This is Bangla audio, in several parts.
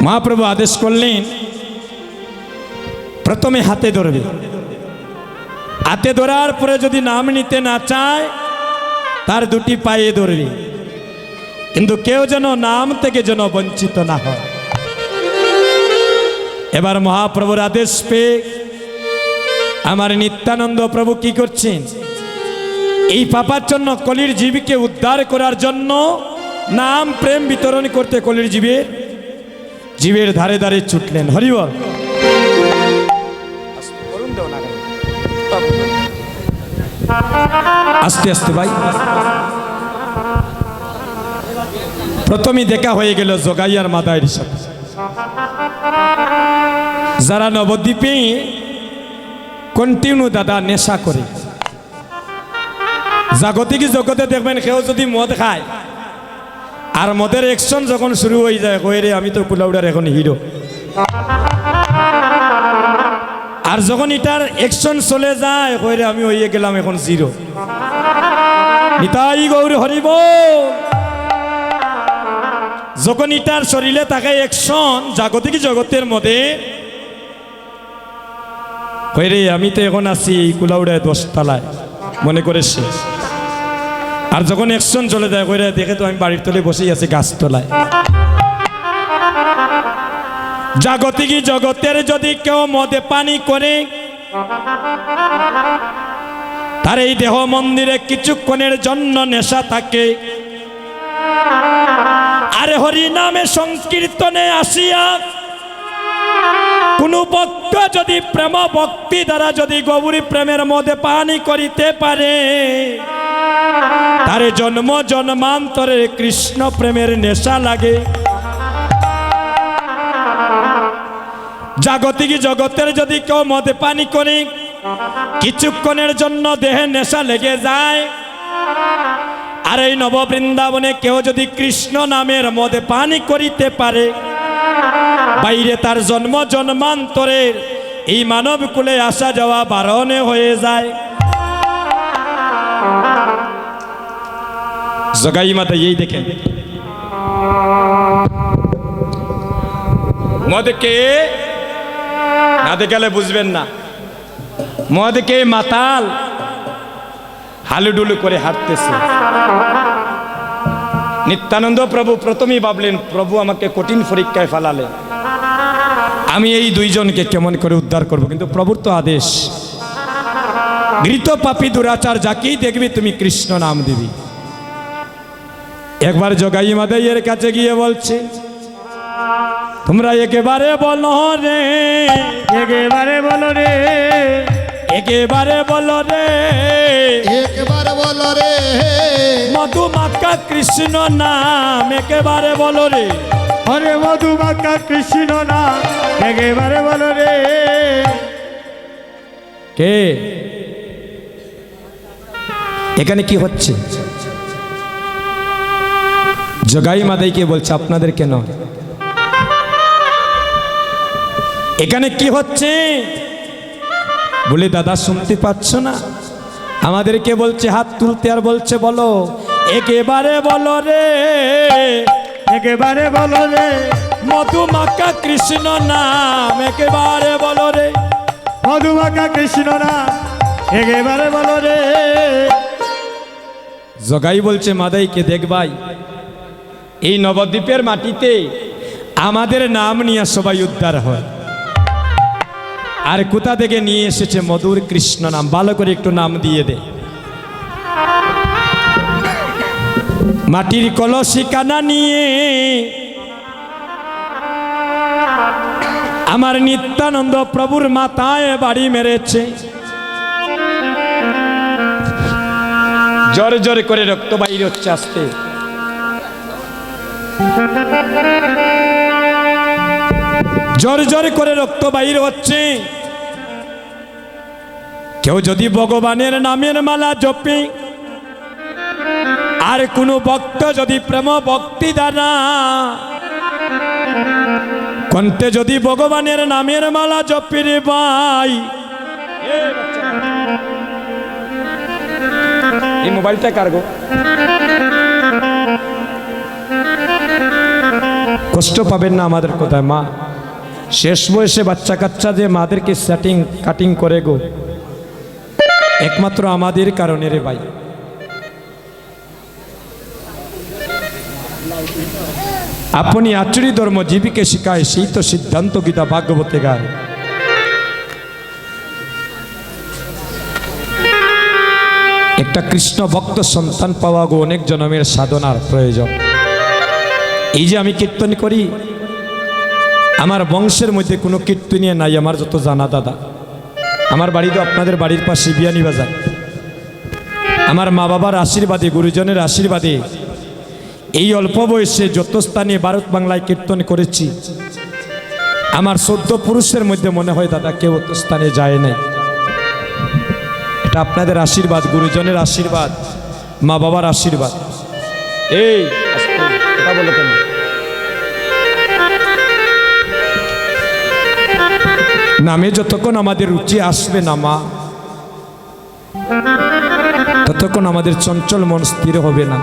মহাপ্রভু আদেশ করলেন প্রথমে হাতে ধরবে, হাতে ধরার পরে যদি নাম নিতে না চায় তার দুটি পায়ে ধরবে, কিন্তু কেউ যেন নাম থেকে যেন বঞ্চিত না হয়। এবার মহাপ্রভুর আদেশ পেয়ে আমার নিত্যানন্দ প্রভু কি করছেন, এই পাপার জন্য কলির জীবকে উদ্ধার করার জন্য নাম প্রেম বিতরণ করতে কলির জীবের ধারে ধারে ছুটলেন। হরিবল। আস্তে আস্তে ভাই। প্রথমেই দেখা হয়ে গেল জগাইয়ার মাদায়ের সাথে, যারা নবদ্বীপে কন্টিনিউ দাদা নেশা করে। জাগতিক জগতে দেখবেন কেউ যদি মদ খায় আর মদের অ্যাকশন যখন শুরু হয়ে যায়, কইরে আমি তো কুলাউড়ার এখন হিরো, আর যখন এটার অ্যাকশন চলে যায় কইরে আমি হইয়ে গেলাম এখন জিরো। নিতাই গৌর হরিব। যখন এটার শরীরে থাকে অ্যাকশন জাগতিক জগতের মধ্যে, কইরে আমি তো এখন আছি কুলাউড়ায় 10 তলায় মনে করে সে, আর যখন অ্যাকশন চলে যায় কইরে দেখে তো আমি বাড়ির তলে বসেই আছি গাছতলায়। জাগতিক জগতের যদি কেউ মদে পানি করে, তার এই দেহ মন্দিরে কিছুক্ষণের জন্য নেশা থাকে, আরে হরি নামে সংকীর্তনে আসিয়া কোন ভক্ত যদি প্রেম ভক্তি দ্বারা যদি গৌরী প্রেমের মধ্যে পানি করিতে পারে, তারে জন্ম জন্মান্তরে কৃষ্ণ প্রেমের নেশা লাগে। জাগতিক জগতের যদি কেউ মদে পানি করে কিছুক্ষণের জন্য দেহে নেশা লেগে যায়, আর এই নববৃন্দাবনে কেউ যদি কৃষ্ণ নামের মদে পানি করিতে পারে, বাইরে তার জন্ম জন্মান্তরের এই মানব কুলে আসা যাওয়া বারণে হয়ে যায়। জগাই মাতা এই দেখেন, মদকে না দেখালে বুঝবেন না, মদকে মাতাল হালুডুলু করে হাঁটতেছে। নিত্যানন্দ প্রভু প্রথমেই ভাবলেন প্রভু আমাকে কঠিন পরীক্ষায় ফেলালে, আমি এই দুইজনকে কেমন করে উদ্ধার করব, কিন্তু প্রভুর তো আদেশ, ঘৃত পাপী দুরাচার যাকেই দেখবি তুমি কৃষ্ণ নাম দিবি। একবার জগাই মাদাইয়ের কাছে গিয়ে বলছে, তোমরা একেবারে বলো রে, একেবারে বলো রে, একেবারে বলো রে, একেবারে বলো রে, মধুমাখা কৃষ্ণ নাম একেবারে বলো রে, হরে মধুমাখা কৃষ্ণ নাম একেবারে বলো রে। কে এখানে কি হচ্ছে? জগাই মাদাইকে বলছে আপনাদের কেন এখানে কি হচ্ছে? বলে দাদা শুনতে পাচ্ছ না? আমাদেরকে বলছে হাত তুলতে, আর বলছে বলো একেবারে বলো রে, একেবারে বলো রে, মধুমাখা কৃষ্ণ নাম একেবারে বলো রে, মধুমাখা কৃষ্ণ নাম একেবারে বলো রে। জগাই বলছে মাদাইকে, দেখ ভাই এই নবদ্বীপের মাটিতে আমাদের নাম নিয়ে সবাই উদ্ধার হয়, আর কোথা থেকে নিয়ে এসেছে মধুর কৃষ্ণ নাম, ভালো করে একটু নাম দিয়ে দে। মাটির কলসি কানা নিয়ে আমার নিত্যানন্দ প্রভুর মাথায় বাড়ি মেরেছে, জোরে জোরে করে রক্ত বাইর হচ্ছে আসতে। জোর জোর করে রক্ত বাইর হচ্ছে। কেউ যদি ভগবানের নামের মালা জপে, আর কোন ভক্ত যদি প্রেম ভক্তি দ্বারা কণ্ঠে যদি ভগবানের নামের মালা জপে রে ভাই, এই মোবাইলটা কার গো? কষ্ট পাবেন না আমাদের কোথায় মা। শেষ বয়সে বাচ্চা কাচ্চা যে মাদেরকে সেটিং কাটিং করে গো, একমাত্র আমাদের কারণে রে ভাই। আপনি আচুরি ধর্ম জীবিকে শিখায়, সেই তো সিদ্ধান্ত গীতা ভাগবতে গায়। একটা কৃষ্ণ ভক্ত সন্তান পাওয়া গো অনেক জন্মের সাধনার প্রয়োজন। এই যে আমি কীর্তন করি, আমার বংশের মধ্যে কোনো কীর্তনীয় নাই আমার যত জানা দাদা। আমার বাড়ি তো আপনাদের বাড়ির পাশে বিয়ানীবাজার। আমার মা বাবার আশীর্বাদে, গুরুজনের আশীর্বাদে এই অল্প বয়সে যত স্থানে ভারত বাংলায় কীর্তন করেছি, আমার 14 পুরুষের মধ্যে মনে হয় দাদা কেউ অত স্থানে যায় নাই। এটা আপনাদের আশীর্বাদ, গুরুজনের আশীর্বাদ, মা বাবার আশীর্বাদ। এই কথা বলো কেন? নামে যতক্ষণ আমাদের রুচি আসবে না মা, ততক্ষণ আমাদের চঞ্চল মন স্থির হবে না।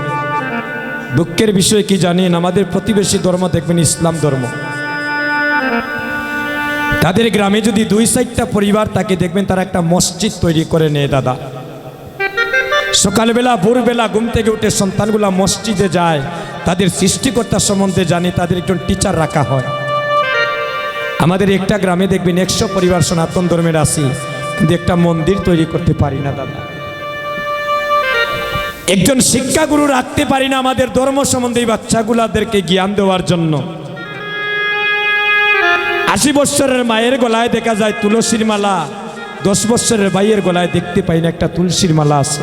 দুঃখের বিষয় কি জানেন, আমাদের প্রতিবেশী ধর্ম দেখবেন ইসলাম ধর্ম, তাদের গ্রামে যদি 2-4টা পরিবার থাকে দেখবেন তারা একটা মসজিদ তৈরি করে নেয় দাদা। সকালবেলা ভোরবেলা ঘুম থেকে উঠে সন্তানগুলা মসজিদে যায়, তাদের সৃষ্টিকর্তা সম্বন্ধে জানে, তাদের একজন টিচার রাখা হয়। আমাদের একটা গ্রামে দেখবেন 100 পরিবার সনাতন ধর্মের আছি, কিন্তু একটা মন্দির তৈরি করতে পারি না দাদা। একজন শিক্ষাগুরু রাখতে পারি না আমাদের ধর্ম সম্বন্ধে বাচ্চাগুলাদেরকে জ্ঞান দেওয়ার জন্য। 80 বছরের মায়ের গলায় দেখা যায় তুলসীর মালা, 10 বছরের ভাইয়ের গলায় দেখতে পাই না একটা তুলসীর মালা আছে।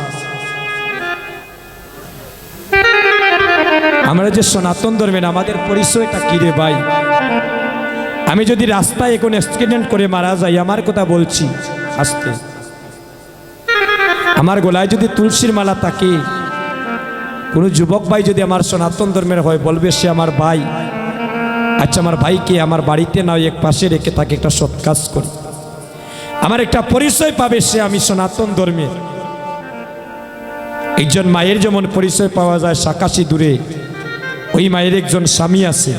আমরা যে সনাতন ধর্মের, আমাদের পরিচয়টা কি রে ভাই? আমি যদি রাস্তায় এখন অ্যাক্সিডেন্ট করে মারা যাই, আমার কথা বলছি আস্তে, আমার গলায় যদি তুলসীর মালা থাকে, কোনো যুবক ভাই যদি আমার সনাতন ধর্মের হয় বলবে সে আমার ভাই। আচ্ছা আমার ভাইকে আমার বাড়িতে নয় এক পাশে রেখে তাকে একটা সৎ কাজ করি, আমার একটা পরিচয় পাবে সে আমি সনাতন ধর্মের। একজন মায়ের যেমন পরিচয় পাওয়া যায় সাকাশি দূরে, ওই মায়ের একজন স্বামী আছে।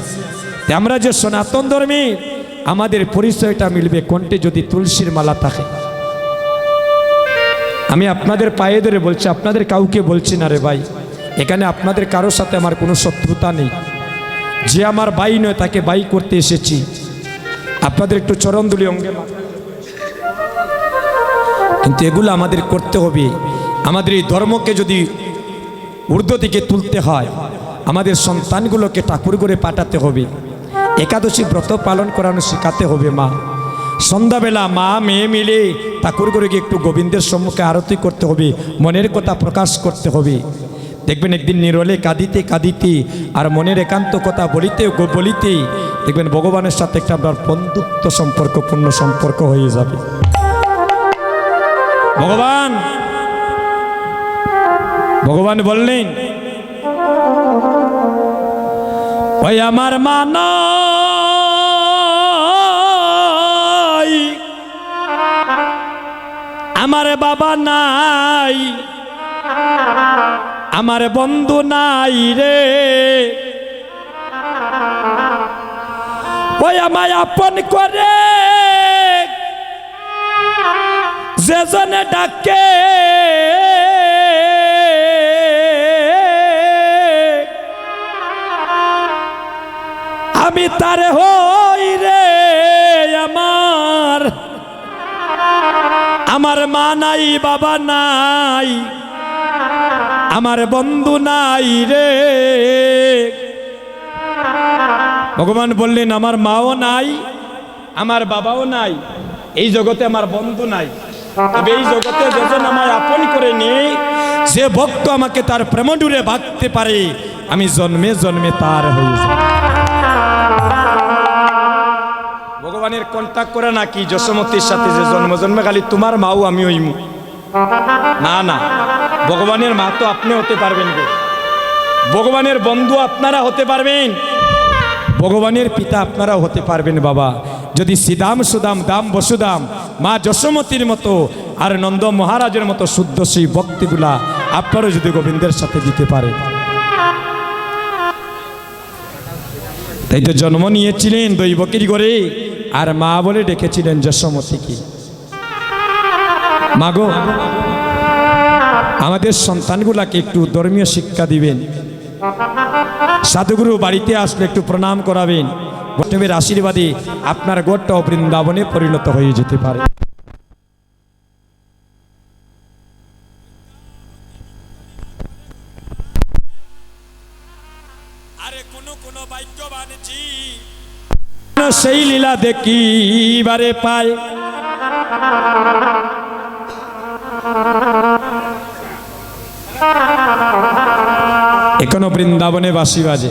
আমরা যে সনাতন ধর্মে, আমাদের পরিচয়টা মিলবে কণ্ঠে যদি তুলসীর মালা থাকে। আমি আপনাদের পায়ে ধরে বলছি, আপনাদের কাউকে বলছি না রে ভাই, এখানে আপনাদের কারোর সাথে আমার কোনো শত্রুতা নেই। যে আমার ভাই নয় তাকে ভাই করতে এসেছি। আপনাদের একটু চরণধুলি অঙ্গে, কিন্তু এগুলো আমাদের করতে হবে। আমাদের এই ধর্মকে যদি ঊর্ধ্ব দিকে তুলতে হয়, আমাদের সন্তানগুলোকে ঠাকুর করে পাঠাতে হবে, একাদশী ব্রত পালন করানো শেখাতে হবে। মা সন্ধ্যাবেলা মা মেয়ে মিলে ঠাকুর করে গিয়ে একটু গোবিন্দের সম্মুখে আরতি করতে হবে, মনের কথা প্রকাশ করতে হবে। দেখবেন একদিন নিরলে কাঁদিতে কাঁদিতে আর মনের একান্ত কথা বলিতে বলিতে দেখবেন ভগবানের সাথে একটা আপনার বন্ধুত্ব সম্পর্ক, পূর্ণ সম্পর্ক হয়ে যাবে। ভগবান বললেন, ওই আমার মা নাই, আমার বাবা নাই, আমার বন্ধু নাই রে, ওই আমায় আপন করে যে জনে ডাকে, আমি তারে হই রে আমার মা নাই, বাবা নাই, আমার বন্ধু নাই রে। ভগবান বললেন, আমার মাও নাই, আমার বাবাও নাই, এই জগতে আমার বন্ধু নাই, তবে এই জগতে যখন আমায় আপন করে নেই, যে ভক্ত আমাকে তার প্রেম ডুরে ভাগতে পারে, আমি জন্মে জন্মে তার হয়ে যাই। ভগবানের কন্ট্যাক্ট করে নাকি যশোমতীর সাথে যে জন্ম জন্মে খালি তোমার মাও আমি হইমু, না না, ভগবানের মা তো আপনি হতে পারবেন গো, ভগবানের বন্ধু আপনারা হতে পারবেন, ভগবানের পিতা আপনারাও হতে পারবেন বাবা। যদি শ্রীদাম সুদাম দাম বসুদাম মা যশোমতীর মতো আর নন্দ মহারাজের মতো শুদ্ধ সেই ভক্তিগুলা আপনারা যদি গোবিন্দের সাথে দিতে পারেন। তাই তো জন্ম নিয়েছিলেন দৈবকীর ঘরে, আর মা বলে ডেকেছিলেন যশোমতীকে। মাগো, আমাদের সন্তানগুলাকে একটু ধর্মীয় শিক্ষা দিবেন, সাধুগুরু বাড়িতে আসলে একটু প্রণাম করাবেন। বৈষ্ণবের আশীর্বাদে আপনার গোটাও বৃন্দাবনে পরিণত হয়ে যেতে পারে। আরে কোন ভাগ্যবান জীব সেই লীলা দেখিবারে পায়। এখনো বৃন্দাবনে বাঁশি বাজে,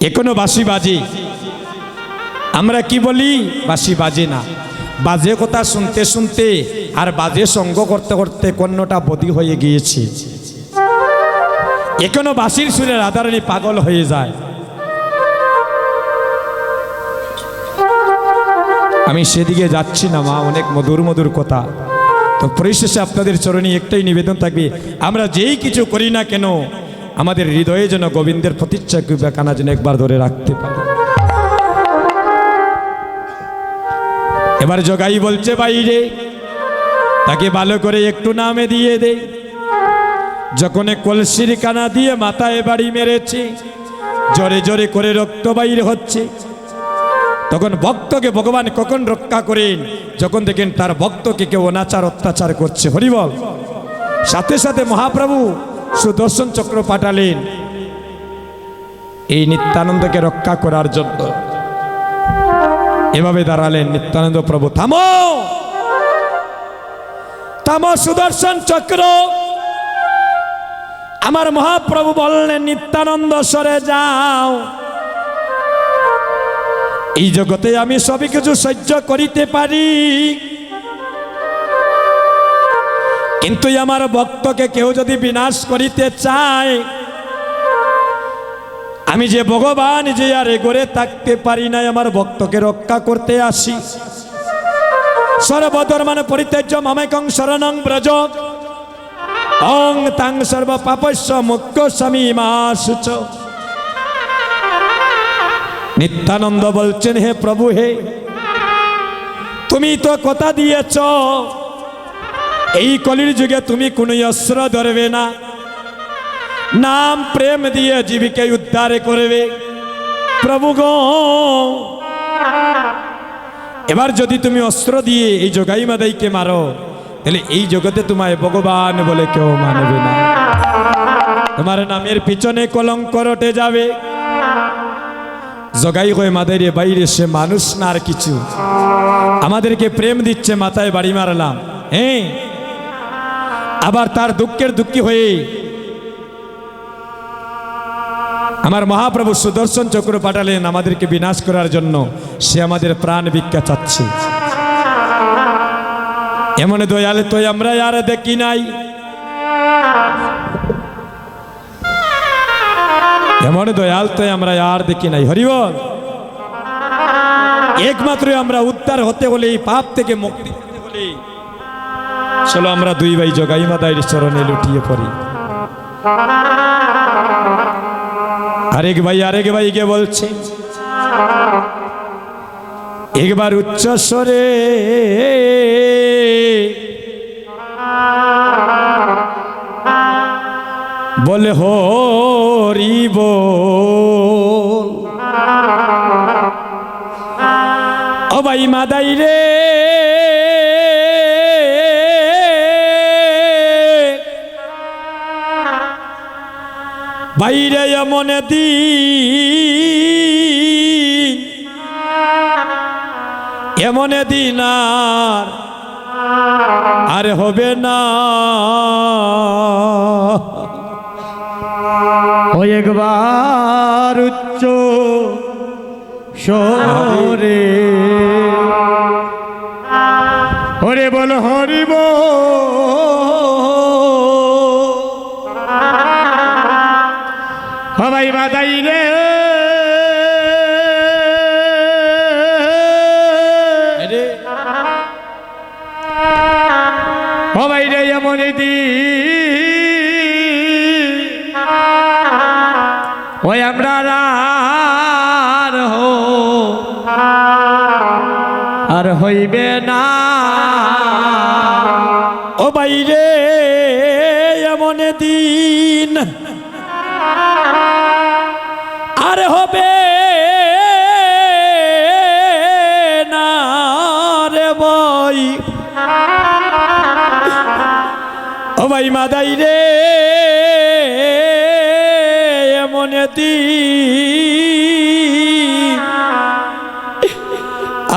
এখনো বাঁশি বাজে। আমরা কি বলি? বাঁশি বাজে না। বাজে কথা শুনতে শুনতে আর বাজে সঙ্গ করতে করতে কর্ণটা বদি হয়ে গিয়েছে। এখনো বাঁশির সুরে রাধারানী পাগল হয়ে যায়। আমি সেদিকে যাচ্ছি না মা, অনেক মধুর মধুর কথা। তো পরিশেষে আপনাদের চরণে একটাই নিবেদন থাকবে, আমরা যেই কিছু করি না কেন আমাদের হৃদয়ে যেন গোবিন্দের প্রতিচ্ছা কানা যেন একবার ধরে রাখতে পারি। এবার জগাই বলছে বাইরে, তাকে ভালো করে একটু নামে দিয়ে দে। যখন কলসির কানা দিয়ে মাথায় বাড়ি মেরেছে, জোরে জোরে করে রক্ত বাইর হচ্ছে, তখন ভক্তকে ভগবান কখন রক্ষা করেন? যখন দেখেন তার ভক্তকে কেউ অনাচার অত্যাচার করছে। হরিবল। সাথে সাথে মহাপ্রভু সুদর্শন চক্র পাঠালেন এই নিত্যানন্দকে রক্ষা করার জন্য। এভাবে দাঁড়ালেন নিত্যানন্দ প্রভু, থামো থামো সুদর্শন চক্র। আমার মহাপ্রভু বললেন, নিত্যানন্দ সরে যাও। এই জগতে আমি সবই কিছু সহ্য করিতে পারি, কিন্তু আমার ভক্তকে কেউ যদি বিনাশ করিতে চায়, আমি যে ভগবান যে আর এগোরে থাকতে পারি না, আমার ভক্তকে রক্ষা করতে আসি। সর্বধর্মান পরিত্যাজ্য মামেকং শরণং ব্রজ, অং তাং সর্ব পাপস্য মোক্ষয়িষ্যামি মা শুচ। নিত্যানন্দ বলছেন, হে প্রভু, হে তুমি তো কথা দিয়েছ এই কলির যুগে তুমি কোনো অস্ত্র ধরবে না, নাম প্রেম দিয়ে জীবিকা উদ্ধার করবে। প্রভু গো, এবার যদি তুমি অস্ত্র দিয়ে এই জগাই মাদাইকে মারো, তাহলে এই জগতে তোমায় ভগবান বলে কেউ মানবে না, তোমার নামের পিছনে কলঙ্ক রটে যাবে। জগাই হয়ে মাদাইরে বাইরে, সে মানুষ না আর কিছু। আমাদেরকে প্রেম দিচ্ছে, মাথায় বাড়ি মারলাম, হ্যাঁ, আবার তার দুঃখের দুঃখী হয়ে আমার মহাপ্রভু সুদর্শন চক্র পাঠালেন আমাদেরকে বিনাশ করার জন্য। সে আমাদের প্রাণ ভিক্ষা চাচ্ছে। এমন দয়ালে তো আমরা আর দেখি নাই, এমন দয়াল তো আমরা আর দেখি নাই। হরিবল। একমাত্র আমরা উদ্ধার হতে হলে, এই পাপ থেকে মুক্তি পেতে হলে, চলো আমরা দুই ভাই জগাই মাদাইয়ের চরণে লুটিয়ে পড়ি। আরেক ভাইকে বলছে, একবার উচ্চ স্বরে বলে হরি বল। ও ভাই মাদাই রে, বাইরে এমন দিন, এমন দিন আর হবে না। ও একবার উচ্চ স্বরে হরে বল, হরি ভাই মাদাই রে, ভাই রে এমন দিন ওই আমরা আর হইবে না। ও বাইরে এমন দিন আর হবে না রে বই। ও ভাই মাদাই রে এমন দিন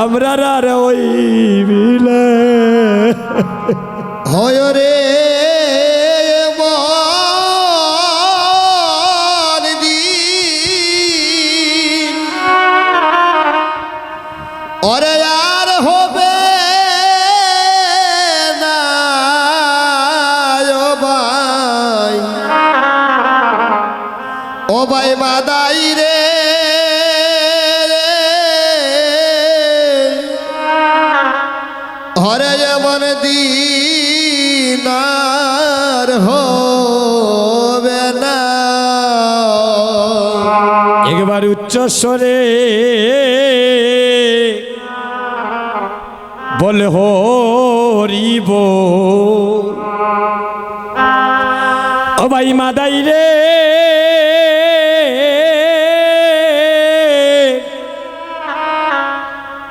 আমরা আর ওই বিলে হয় রে দিন ওরে আর হবে না ও ভাই মাদাই রে হরে এমন দিন আর হবে না। একবার উচ্চ স্বরে বল হরিব। ও ভাই মাদাই রে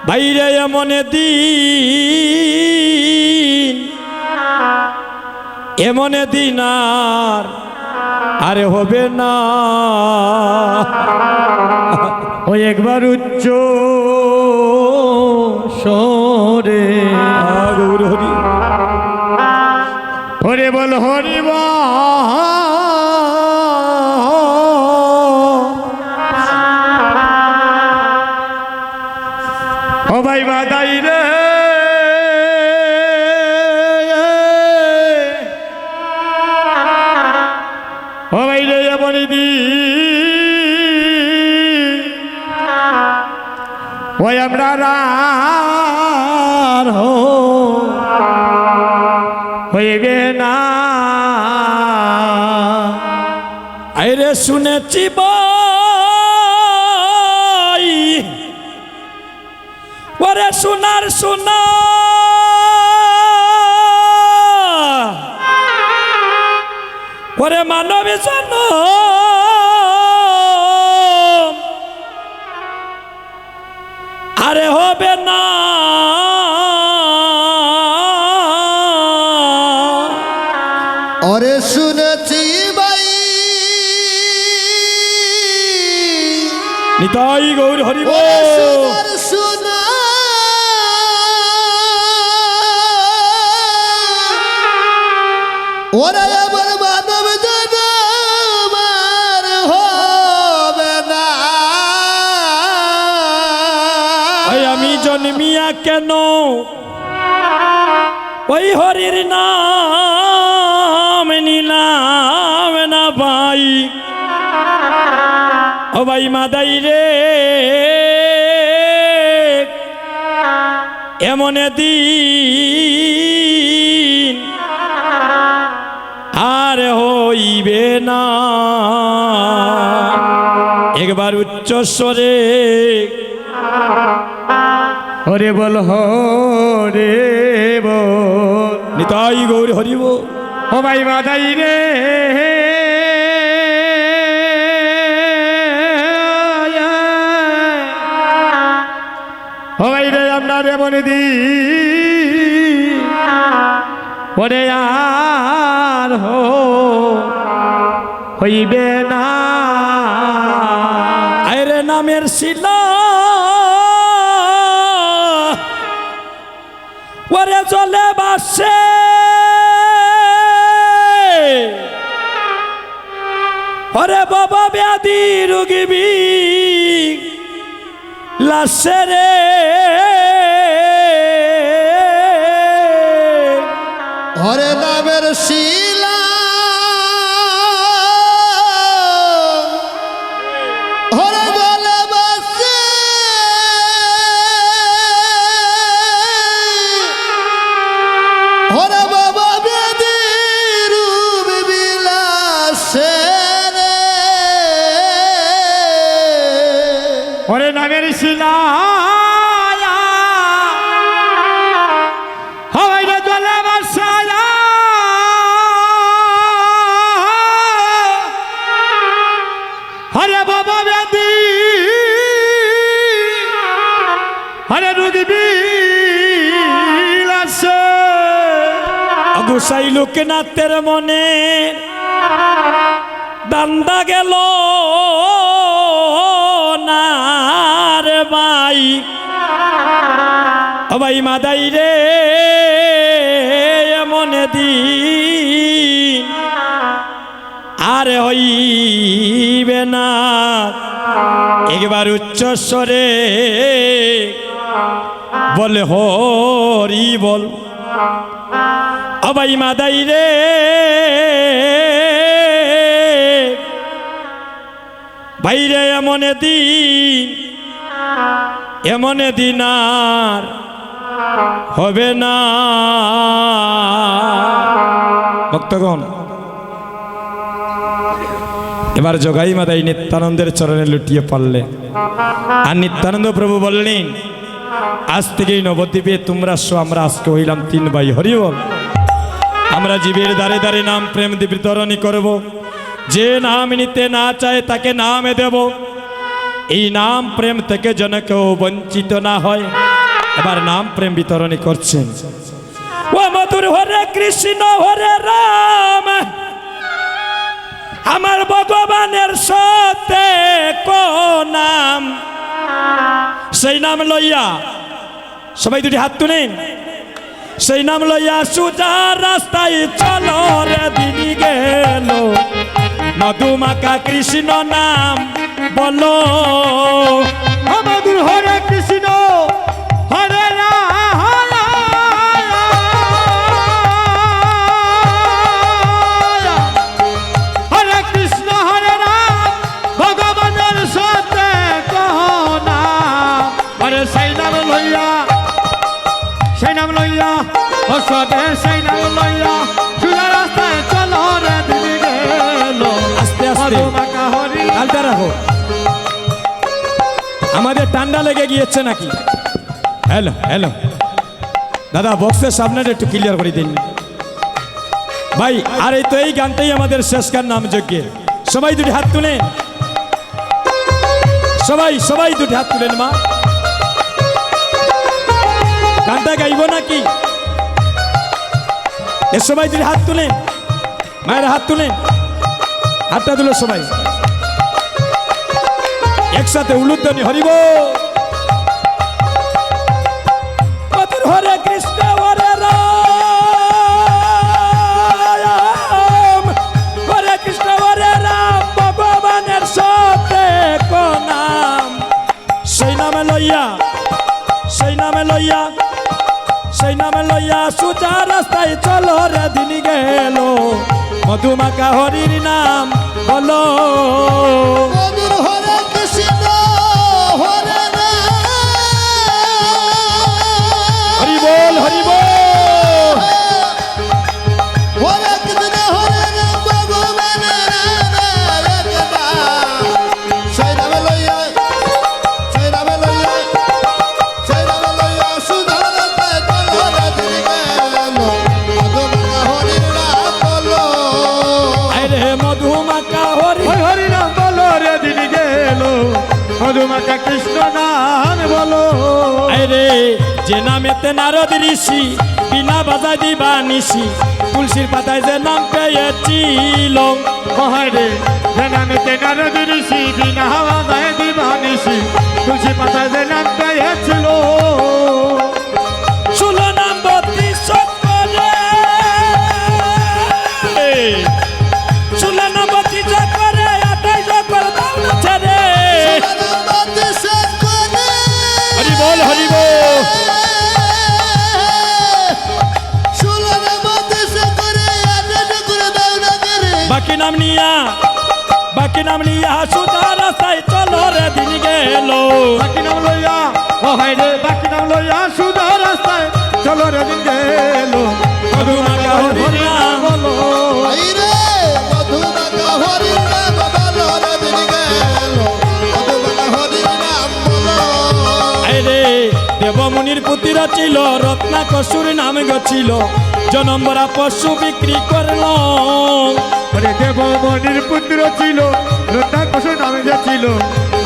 বাইরে এমন দিন এমন দিন আর হবে না। ওই একবার উচ্চ সরে গৌর হরি হরে বল হরিব। ও ভাই মাদাই রে ও ভাই রে এমন দিন ওই আমরা আর হইবে না। আরে শুনেছি ভাই ওরে সোনার সোনা ওরে মানবী জন আরে হবে না। ওরে শুনেছি ভাই নিতাই গৌর হরি বল। সোনার সোনা ওরা আমার মানব জনমার হবে না। আমি জন্মিয়া কেন ওই হরির নাম নিলাম না ভাই। ও ভাই মাদাই রে এমন দিন আর হইবে না। একবার উচ্চ স্বরে হরে বল হরে বল নিতাই গৌর হরিব। ও ভাই মাদাই রে ও ভাই রে আপনার এমন দিন ওরে আর হইবে না। আরে নামের শিলা ওরে চলে বাসে ওরে বাবা ব্যাধি রুগিবি লাশে রে ওরে নামের শিলা ওরে গলে বসে ওরে বাবা বেদি রূপ বিলাসে রে ওরে নামের শিলা গোসাই লোকনাথের মনে দান্দা গেল না রে ভাই, ও ভাই মাদাই রে মনে দিন আর হইবে না। একবার উচ্চস্বরে বলে হরি বল, ও ভাই মাদাই রে ভাইরে এমন দিন আর হবে না। ভক্তগণ, এবার জগাই মাদাই নিত্যানন্দের চরণে লুটিয়ে পড়লে, আর নিত্যানন্দ প্রভু বললেন, আজ থেকেই নবদ্বীপে তোমরা আমরা আজকে হইলাম 3 ভাই, হরি বল। আমরা জীবের দ্বারে দ্বারে নাম প্রেম বিতরণী করব, যে নাম নিতে না চায় তাকে নামে দেব, এই নাম প্রেম থেকে যেন কেউ বঞ্চিত না হয়। এবার নাম প্রেম বিতরণী করছেন। ও মধুর হরে কৃষ্ণ হরে রাম, আমার ভগবানের সাথে নাম, সেই নাম লইয়া সবাই দুটি হাত তুলেন, সেই নাম লইয়া সুজা রাস্তায় চলো রে দিদি গেল, মধুমাকা কৃষ্ণ নাম বলো। মধুর হরে কৃষ্ণ হরে রাম, হরে কৃষ্ণ হরে রাম, ভগবানের সাথে কহনা, আরে সেই নাম লইয়া ও সবে সেই নাম লইয়া সুজা রাস্তায় চলো রে দিদি গেল। আস্তে আস্তে হালটা রাখো, আমাদের ঠান্ডা লেগে গিয়েছে নাকি? হ্যালো হ্যালো দাদা, বক্সের সামনেটা একটু ক্লিয়ার করে দিন ভাই। আর এই তো এই গানটাই আমাদের শেষ গান নাম যজ্ঞের। সবাই দুটি হাত তুলেন, সবাই দুটি হাত তুলেন। মা গানটা গাইব নাকি? এ সবাই দুটি হাত তুলেন, মায়ের হাত তুলেন, হাতটা তুলো সবাই একসাথে উলুধ্বনি হরিব। মধুর হরে কৃষ্ণ হরে রাম, হরে কৃষ্ণ হরে রাম, ভগবানের সাথে নাম, সেই নামে লইয়া সুজা রাস্তায় চলো রে দিন গেল, মধুমাকা হরির নাম বলো। মধুর হরে কৃষ্ণ হরে রাম, হরি বল হরি বল, হরে কৃষ্ণ হরে রাম, ভগবানের নাম, সেই নামে লইয়া সুধা রাস্তায় চলো রে দিদি গেল, মধুমাকা হরির নাম বলো। আরে মধুমাকা হরি হরি নাম বলো রে দিদি গেল, মধুমাকা কৃষ্ণ নাম বলো। আরে যে নামেতে নারদ ঋষি বিনা বাজায় দিবা নিশি, তুলসীর পাতায় যে নাম পেয়েছিল, মহারে যে নামেতে নারদ ঋষি বিনা বাজায় দিবানিসি, তুলসী পাতায় যে নাম পেয়েছিল। ষোলো নাম 32 করে, ষোলো নাম 32 করে, 28 করে দাও না ছেড়ে। হরি বল হরি বল, বাকি নাম নিয়া সুজা রাস্তায় চলো রে দিন গেল, বাকি নাম লইয়া ও হাই রে, বাকি নাম লইয়া সুধা রাস্তায় চলো রে দিন গেল, মধুমাকা হরির নাম বলো। আরে দেবমুনির পুত্র ছিল, রত্নাকসুর নাম গছিল, জনম্বরা পশু বিক্রি করল। আরে দেবমণির পুত্র ছিল, রত্নাকশ নামে যে ছিল,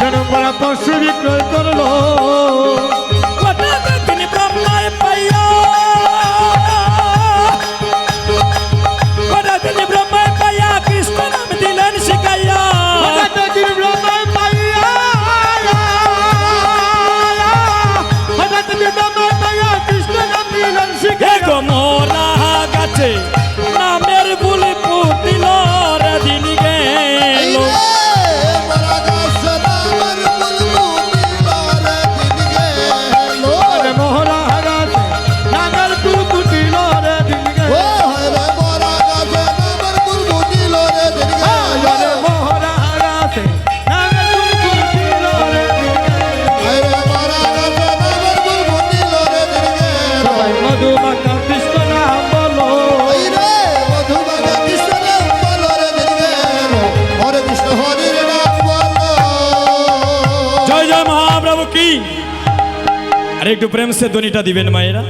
জনমরা পশু বিক্রয় করলো। তিনি ব্রহ্মায় পাইয়া আর একটু প্রেম সে ধ্বনিটা দিবেন মায়েরা।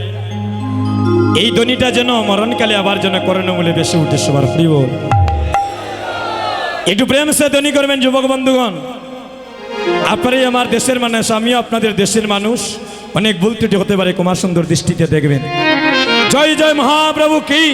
এই ধ্বনিটা যেন মরণকালে আবার যেন করেন বলে বেশি উঠে সবার প্রিয়। একটু প্রেম সে ধ্বনি করবেন যুবক বন্ধুগণ। আপনারাই আমার দেশের মানুষ, আমিও আপনাদের দেশের মানুষ। অনেক ভুল ত্রুটি হতে পারে, কুমার সুন্দর দৃষ্টিতে দেখবেন। জয় জয় মহাপ্রভু কি।